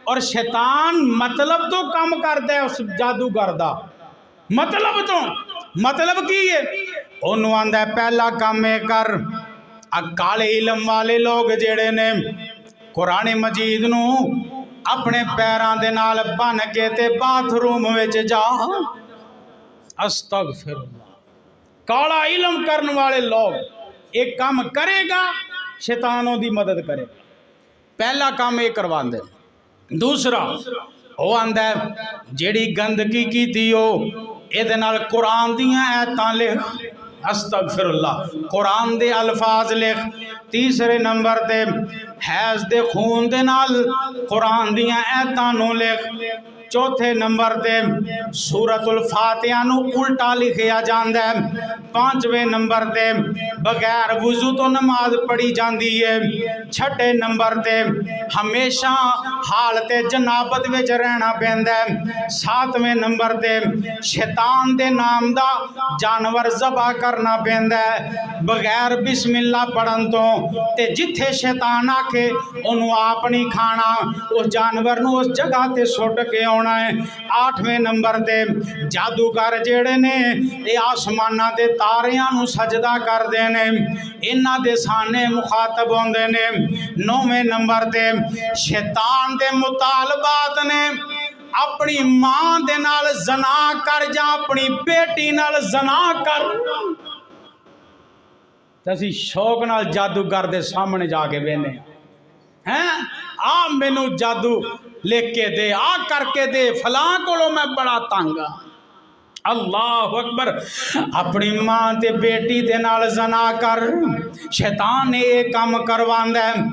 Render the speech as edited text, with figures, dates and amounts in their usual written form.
और शैतान मतलब तो कम करता है उस जादूगर दा, मतलब तो मतलब की है उन्होंने आंदा पहला काम है कर काले इलम वाले लोग जेड़े ने कुरान मजीद नू अपने पैरों दे नाल बन के ते बाथरूम विच जा अस्तगफिरुल्लाह। काला इलम करने वाले लोग एक काम करेगा शैतानों की मदद करेगा, पहला काम ये करवा दे। दूसरा वो आंदा जेड़ी गंदगी की थी ये कुरान दियां आयतां लिख अस्तगफिरुल्लाह, कुरान दे अल्फाज लिख। तीसरे नंबर ते हैज दे खून दे नाल कुरान दियां आयतां नू लिख। चौथे नंबर ते सूरतुल फातिहा नू उल्टा लिखिया जांदा है। पांचवें नंबर ते बगैर वुजू तो नमाज पढ़ी जाती है। छठे नंबर ते हमेशा हालत जनाबत विच रहना पैंदा है। सातवें नंबर ते शैतान दे नाम दा जानवर ज़बा करना पैंदा है बगैर बिस्मिल्ला पढ़न तो, ते जिथे शैतान आखे उन्होंने आप नहीं खाना, उस जानवर नू उस जगह ते सुट के आना है। आठवें नंबर ते जादूगर जेड़े ने ये आसमाना दे तारियां नू सजदा करते ने, इन्हां दे सामने मुखातब होंदे ने। नौवें नंबर ते शैतान दे मुतालबात ने अपनी मां दे नाल जना कर जा अपनी बेटी नाल जना कर। असी शौक नाल जादूगर दे सामने जाके बहने हैं, आ मैनू जादू लिख के दे, आ करके दे, फलां कोलों मैं बड़ा तंग हाँ। अल्लाह अकबर। अपनी मां ते बेटी दे नाल जना कर, शैतान ने यह काम करवांदा है।